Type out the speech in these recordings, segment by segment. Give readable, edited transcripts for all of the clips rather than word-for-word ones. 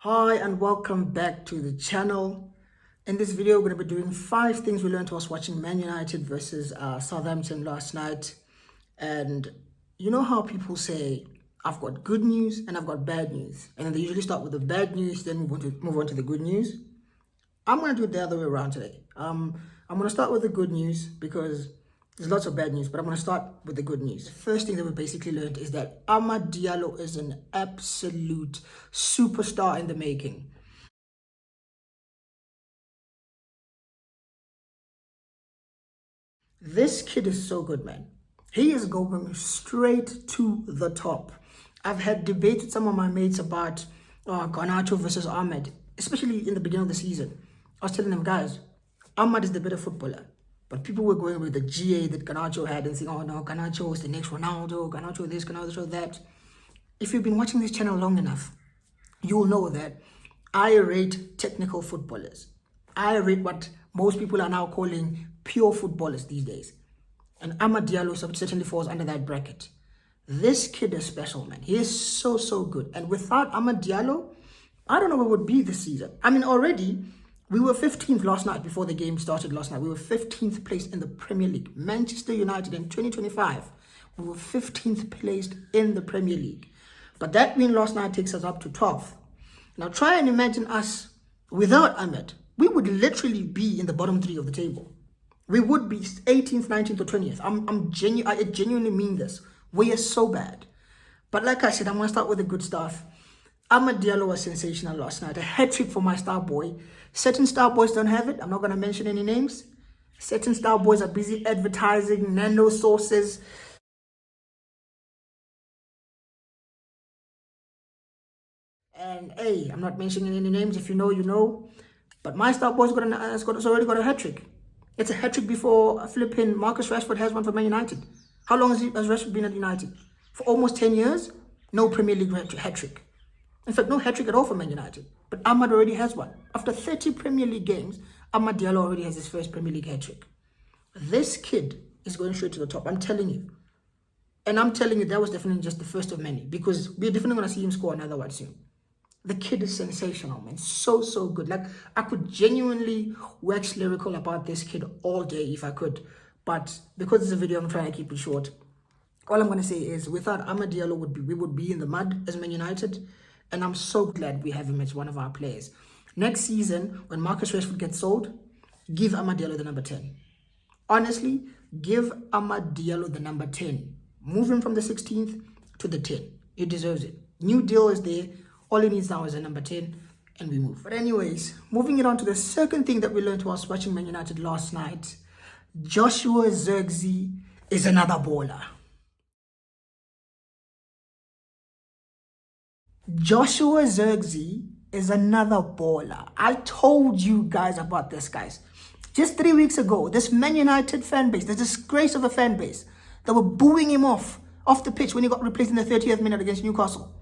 Hi and welcome back to the channel. In this video, we're going to be doing 5 things we learned whilst watching Man United versus Southampton last night. And you know how people say, I've got good news and I've got bad news. And then they usually start with the bad news, then move on to the good news. I'm going to do it the other way around today. I'm going to start with the good news because there's lots of bad news, but I'm going to start with the good news. The first thing that we basically learned is that Amad Diallo is an absolute superstar in the making. This kid is so good, man. He is going straight to the top. I've had debates with some of my mates about Garnacho versus Ahmed, especially in the beginning of the season. I was telling them, guys, Ahmed is the better footballer. But people were going with the GA that Garnacho had and saying, oh no, Garnacho is the next Ronaldo, Garnacho this, Garnacho that. If you've been watching this channel long enough, you'll know that I rate technical footballers. I rate what most people are now calling pure footballers these days. And Amad Diallo certainly falls under that bracket. This kid is special, man. He is so good. And without Amad Diallo, I don't know where we would be this season. I mean, already, we were 15th last night before the game started last night. We were 15th placed in the Premier League. Manchester United in 2025, we were 15th placed in the Premier League. But that win last night takes us up to 12th. Now try and imagine us without Ahmed. We would literally be in the bottom 3 of the table. We would be 18th, 19th, or 20th. I genuinely mean this. We are so bad. But like I said, I'm going to start with the good stuff. Amad Diallo was sensational last night. A hat-trick for my star boy. Certain star boys don't have it. I'm not going to mention any names. Certain star boys are busy advertising nano sources. And hey, I'm not mentioning any names. If you know, you know. But my star boy's has already got a hat-trick. It's a hat-trick before flipping Marcus Rashford has one for Man United. How long has Rashford been at United? For almost 10 years? No Premier League hat-trick. In fact, no hat-trick at all for Man United. But Ahmad already has one. After 30 Premier League games, Amad Diallo already has his first Premier League hat-trick. This kid is going straight to the top. I'm telling you. And I'm telling you, that was definitely just the first of many. Because we're definitely going to see him score another one soon. The kid is sensational, man. So good. Like, I could genuinely wax lyrical about this kid all day if I could. But because it's a video, I'm trying to keep it short. All I'm going to say is, without Amad Diallo, we would be in the mud as Man United. And I'm so glad we have him as one of our players. Next season, when Marcus Rashford gets sold, give Amad Diallo the number 10. Honestly, give Amad Diallo the number 10. Move him from the 16th to the 10. He deserves it. New deal is there. All he needs now is a number 10, and we move. But anyways, moving it on to the second thing that we learned whilst watching Man United last night. Joshua Zirkzee is another baller. Joshua Zirkzee is another baller. I told you guys about this, guys. Just 3 weeks ago, this Man United fan base, the disgrace of a fan base, they were booing him off the pitch when he got replaced in the 30th minute against Newcastle.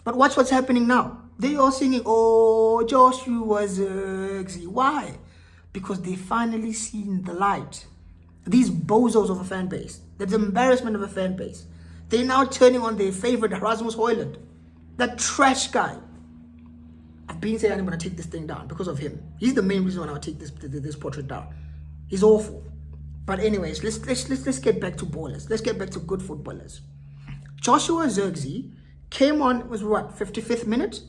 But watch what's happening now. They are singing, oh, Joshua Zirkzee. Why? Because they finally seen the light. These bozos of a fan base, the embarrassment of a fan base, they're now turning on their favorite Rasmus Højlund. That trash guy. I've been saying I'm going to take this thing down because of him. He's the main reason why I'll take this portrait down. He's awful. But anyways, let's get back to ballers. Let's get back to good footballers. Joshua Zirkzee came on, it was what, 55th minute?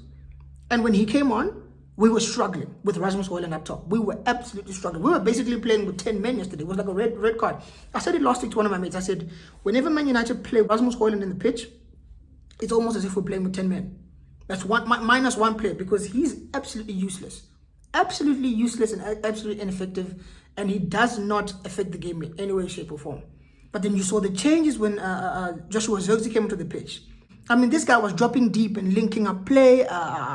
And when he came on, we were struggling with Rasmus Højlund up top. We were absolutely struggling. We were basically playing with 10 men yesterday. It was like a red card. I said it last week to one of my mates. I said, whenever Man United play Rasmus Højlund in the pitch, it's almost as if we're playing with 10 men. That's minus one player because he's absolutely useless. Absolutely useless and absolutely ineffective. And he does not affect the game in any way, shape or form. But then you saw the changes when Joshua Zirkzee came into the pitch. I mean, this guy was dropping deep and linking up play,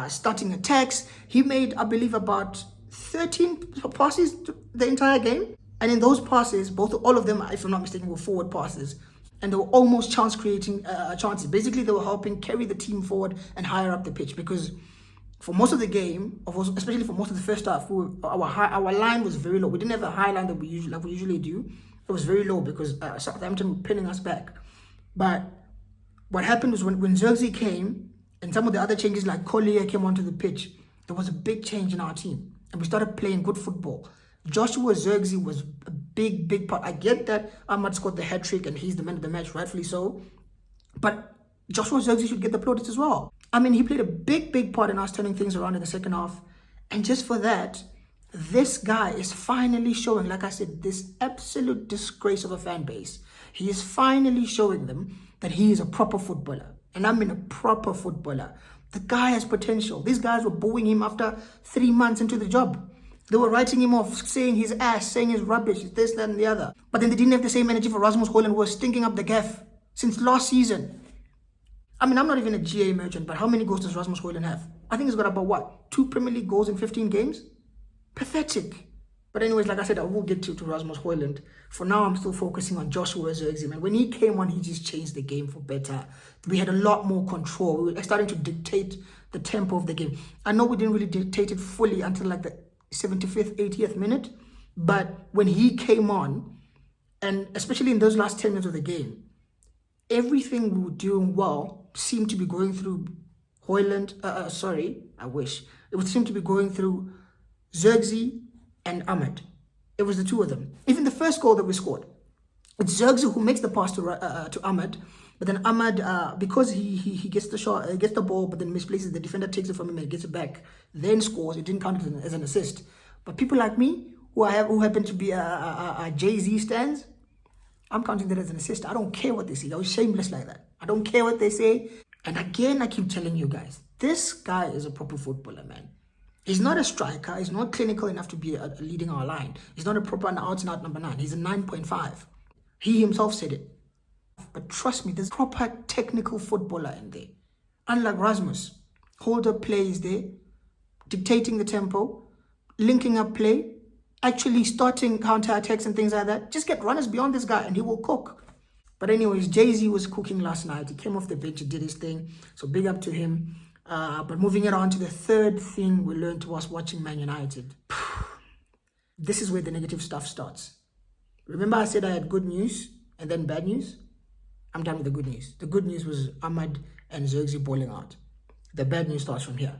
starting attacks. He made, I believe, about 13 passes the entire game. And in those passes, all of them, if I'm not mistaken, were forward passes. And they were almost chance-creating chances. Basically, they were helping carry the team forward and higher up the pitch. Because for most of the game, especially for most of the first half, our line was very low. We didn't have a high line that we usually do. It was very low because Southampton were pinning us back. But what happened was when Zirkzee came, And some of the other changes, like Collier came onto the pitch, there was a big change in our team. And we started playing good football. Joshua Zirkzee was a big part. I get that Ahmad scored the hat-trick and he's the man of the match, rightfully so. But Joshua Zirkzee should get the plaudits as well. I mean, he played a big part in us turning things around in the second half. And just for that, this guy is finally showing, like I said, this absolute disgrace of a fan base. He is finally showing them that he is a proper footballer. And I mean a proper footballer. The guy has potential. These guys were booing him after 3 months into the job. They were writing him off, saying he's ass, saying he's rubbish, this, that, and the other. But then they didn't have the same energy for Rasmus Højlund, who was stinking up the gaff since last season. I mean, I'm not even a GA merchant, but how many goals does Rasmus Højlund have? I think he's got about, what, 2 Premier League goals in 15 games? Pathetic. But anyways, like I said, I will get to Rasmus Højlund. For now, I'm still focusing on Joshua Zirkzee. And when he came on, he just changed the game for better. We had a lot more control. We were starting to dictate the tempo of the game. I know we didn't really dictate it fully until like the 75th, 80th minute. But when he came on, and especially in those last 10 minutes of the game, everything we were doing well seemed to be going through Højlund. It would seem to be going through Zirkzee and Ahmad. It was the two of them. Even the first goal that we scored, it's Zirkzee who makes the pass to Ahmad, but then Ahmad, because he gets the shot, gets the ball, but then misplaces, the defender takes it from him and gets it back, then scores. It didn't count as an assist. But people like me, who happen to be a Jay-Z stans, I'm counting that as an assist. I don't care what they say. I was shameless like that. I don't care what they say. And again, I keep telling you guys, this guy is a proper footballer, man. He's not a striker. He's not clinical enough to be leading our line. He's not a proper out-and-out number 9. He's a 9.5. He himself said it. But trust me, there's proper technical footballer in there. Unlike Rasmus, holder plays there, dictating the tempo, linking up play, actually starting counter-attacks and things like that. Just get runners beyond this guy and he will cook. But anyways, Jay-Z was cooking last night. He came off the bench, he did his thing. So big up to him. But moving it on to the third thing we learned was watching Man United. This is where the negative stuff starts. Remember I said I had good news and then bad news? I'm done with the good news. The good news was Ahmad and Zirkzee balling out. The bad news starts from here.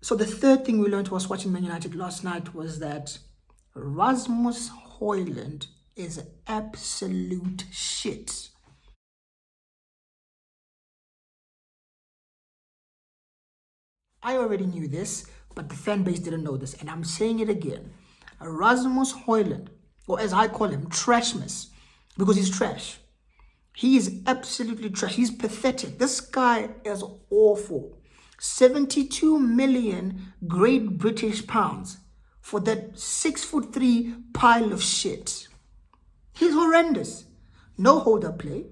So the third thing we learned was watching Man United last night was that Rasmus Højlund is absolute shit. I already knew this, but the fan base didn't know this, and I'm saying it again. Rasmus Højlund, or as I call him, Trashmas, because he's trash. He is absolutely trash. He's pathetic. This guy is awful. 72 million Great British pounds for that 6'3" pile of shit. He's horrendous. No hold-up play,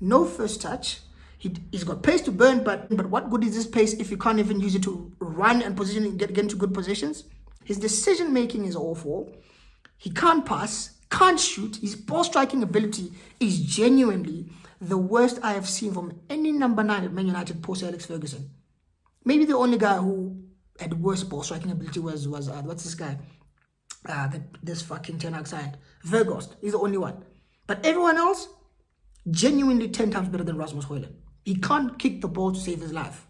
no first touch. He's got pace to burn, but what good is this pace if you can't even use it to run and position and get into good positions? His decision-making is awful. He can't pass, can't shoot. His ball striking ability is genuinely the worst I have seen from any number 9 at Man United post Alex Ferguson. Maybe the only guy who had worse ball striking ability was what's this guy? This fucking Ten Hag signed. Vergost. He's the only one. But everyone else, genuinely 10 times better than Rasmus Højlund. He can't kick the ball to save his life.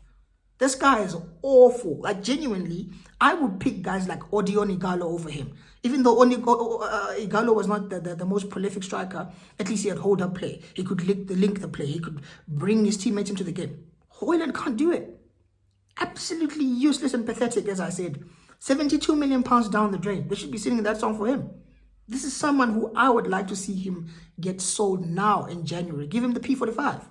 This guy is awful. Like, genuinely, I would pick guys like Odion Ighalo over him. Even though Ighalo was not the most prolific striker, at least he had hold-up play. He could link the play. He could bring his teammates into the game. Højlund can't do it. Absolutely useless and pathetic, as I said. 72 million pounds down the drain. They should be sitting in that song for him. This is someone who I would like to see him get sold now in January. Give him the P45.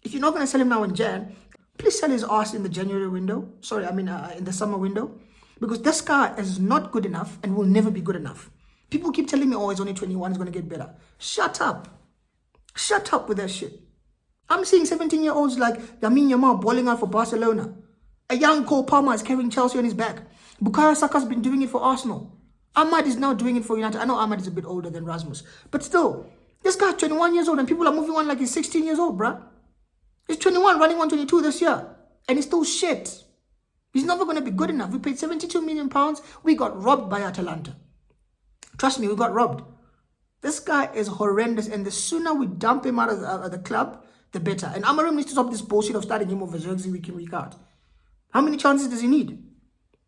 If you're not going to sell him now in Jan, please sell his ass in the January window. In the summer window. Because this guy is not good enough and will never be good enough. People keep telling me, oh, he's only 21, he's going to get better. Shut up. Shut up with that shit. I'm seeing 17-year-olds like Lamine Yamal balling out for Barcelona. A young Cole Palmer is carrying Chelsea on his back. Bukayo Saka's been doing it for Arsenal. Ahmad is now doing it for United. I know Ahmad is a bit older than Rasmus. But still, this guy's 21 years old and people are moving on like he's 16 years old, bruh. He's 21, running on 22 this year. And he's still shit. He's never going to be good enough. We paid 72 million pounds. We got robbed by Atalanta. Trust me, we got robbed. This guy is horrendous. And the sooner we dump him out of the club, the better. And Amorim needs to stop this bullshit of starting him over Xerxes week in, week out. How many chances does he need?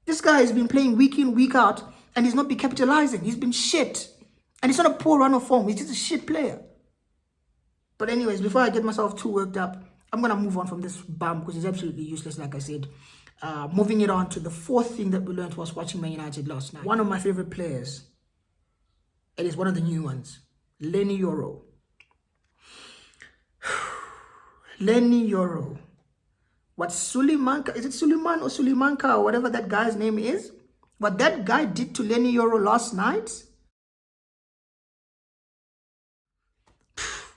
This guy has been playing week in, week out, and he's not been capitalizing. He's been shit. And it's not a poor run of form. He's just a shit player. But anyways, before I get myself too worked up, I'm going to move on from this bum because it's absolutely useless, like I said. Moving it on to the fourth thing that we learned was watching Man United last night. One of my favorite players, it is one of the new ones, Lenny Yoro. Lenny Yoro. What Sulimanka, is it Suliman or Sulimanka or whatever that guy's name is? What that guy did to Lenny Yoro last night,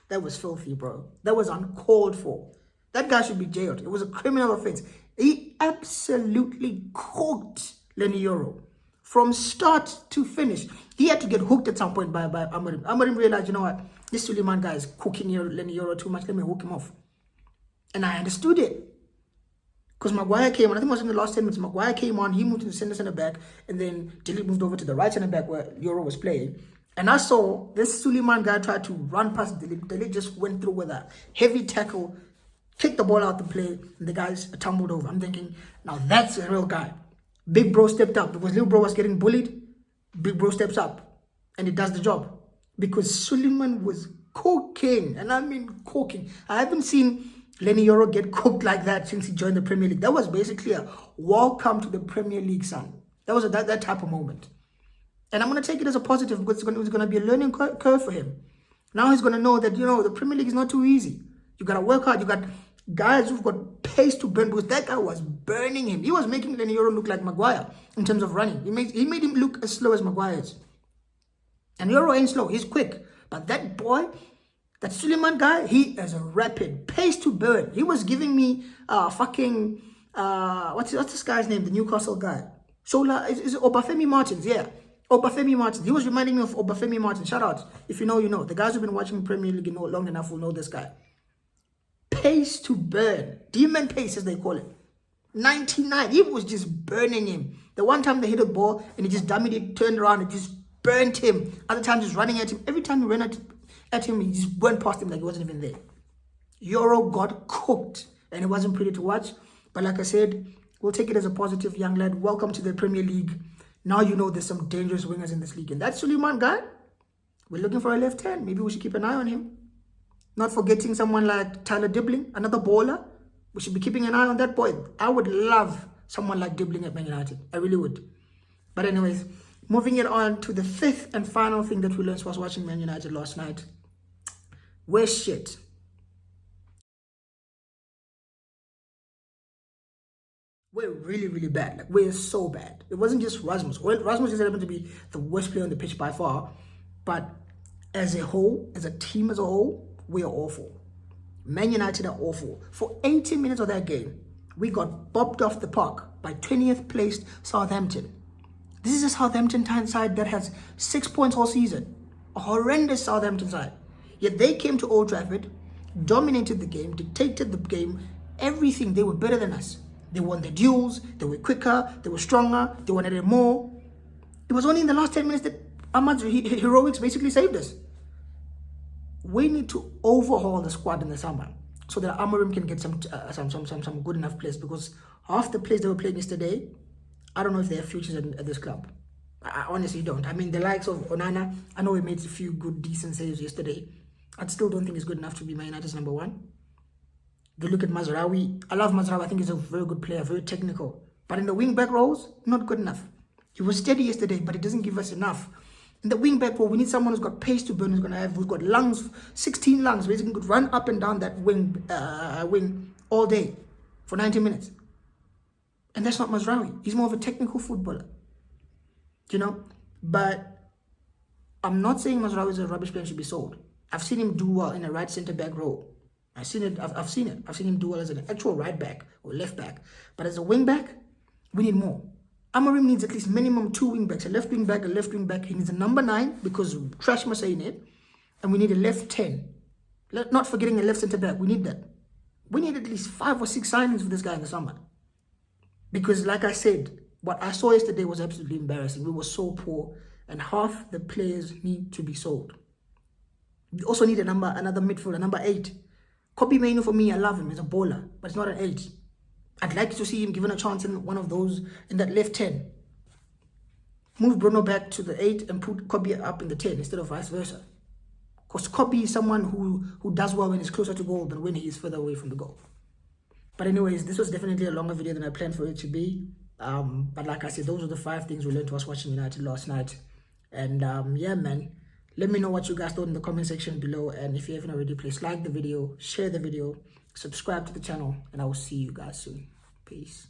that was filthy, bro. That was uncalled for. That guy should be jailed. It was a criminal offense. He absolutely cooked Lenny Yoro from start to finish. He had to get hooked at some point by Amorim. Amorim realized, you know what, this Suleiman guy is cooking Lenny Yoro too much. Let me hook him off. And I understood it. Because Maguire came on, I think it was in the last 10 minutes, Maguire came on, he moved to the center back, and then Dilly moved over to the right center back where Yoro was playing. And I saw this Suleiman guy try to run past Dilly. Dilly just went through with a heavy tackle, kicked the ball out the play, and the guys tumbled over. I'm thinking, now that's a real guy. Big bro stepped up. Because little bro was getting bullied, big bro steps up, and he does the job. Because Suleiman was cooking, and I mean cooking. I haven't seen Lenny Yoro get cooked like that since he joined the Premier League. That was basically a welcome to the Premier League, son. That was that type of moment. And I'm going to take it as a positive because it's going to be a learning curve for him. Now he's going to know that, you know, the Premier League is not too easy. You got to work hard. You got guys who've got pace to burn because that guy was burning him. He was making Lenny Yoro look like Maguire in terms of running. He made him look as slow as Maguire is. And Yoro ain't slow. He's quick. But that boy, that Suleiman guy, he is a rapid pace to burn. He was giving me what's this guy's name? The Newcastle guy. Shola, is it Obafemi Martins? Yeah. Obafemi Martins. He was reminding me of Obafemi Martins. Shout out. If you know, you know. The guys who've been watching Premier League long enough will know this guy. Pace to burn. Demon pace, as they call it. 99. He was just burning him. The one time they hit a ball and he just dummied it, turned around, and just burnt him. Other times just running at him. Every time he ran at him, he just went past him like he wasn't even there. Yoro got cooked and it wasn't pretty to watch. But like I said, we'll take it as a positive, young lad. Welcome to the Premier League. Now you know there's some dangerous wingers in this league. And that Suleiman guy, we're looking for a left hand. Maybe we should keep an eye on him. Not forgetting someone like Tyler Dibbling, another baller. We should be keeping an eye on that boy. I would love someone like Dibbling at Man United. I really would. But anyways, moving it on to the fifth and final thing that we learned was watching Man United last night. We're shit. We're really, really bad. Like, we're so bad. It wasn't just Rasmus. Well, Rasmus just happened to be the worst player on the pitch by far. But as a whole, as a team as a whole, we are awful. Man United are awful. For 80 minutes of that game, we got bopped off the park by 20th placed Southampton. This is a Southampton side that has 6 points all season. A horrendous Southampton side. Yet they came to Old Trafford, dominated the game, dictated the game, everything. They were better than us. They won the duels, they were quicker, they were stronger, they wanted it more. It was only in the last 10 minutes that Ahmad's heroics basically saved us. We need to overhaul the squad in the summer so that Amorim can get some good enough players, because half the players they were playing yesterday, I don't know if they have futures at this club. I honestly don't. I mean, the likes of Onana, I know he made a few good, decent saves yesterday. I still don't think he's good enough to be Man United's number one. They look at Mazraoui. I love Mazraoui. I think he's a very good player, very technical. But in the wing-back roles, not good enough. He was steady yesterday, but it doesn't give us enough. In the wing-back role, we need someone who's got pace to burn, who's got lungs, 16 lungs, basically could run up and down that wing all day for 90 minutes. And that's not Mazraoui. He's more of a technical footballer. You know? But I'm not saying Mazraoui is a rubbish player and should be sold. I've seen him do well in a right centre-back role. I've seen it. I've seen it. I've seen him do well as an actual right back or left back. But as a wing back, we need more. Amorim needs at least minimum 2 wing backs. A left wing back, a left wing back. He needs a number 9 because Trash must say in it. And we need a left 10. Not forgetting a left centre back. We need that. We need at least 5 or 6 signings for this guy in the summer. Because like I said, what I saw yesterday was absolutely embarrassing. We were so poor. And half the players need to be sold. We also need another midfielder, number 8. Kobe Mainoo, for me, I love him. He's a baller, but he's not an 8. I'd like to see him given a chance in one of those, in that left 10. Move Bruno back to the 8 and put Kobe up in the 10 instead of vice versa. Because Kobe is someone who does well when he's closer to goal than when he is further away from the goal. But anyways, this was definitely a longer video than I planned for it to be. But like I said, those are the 5 things we learned whilst watching United last night. And yeah, man, let me know what you guys thought in the comment section below. And if you haven't already, please like the video, share the video, subscribe to the channel, and I will see you guys soon. Peace.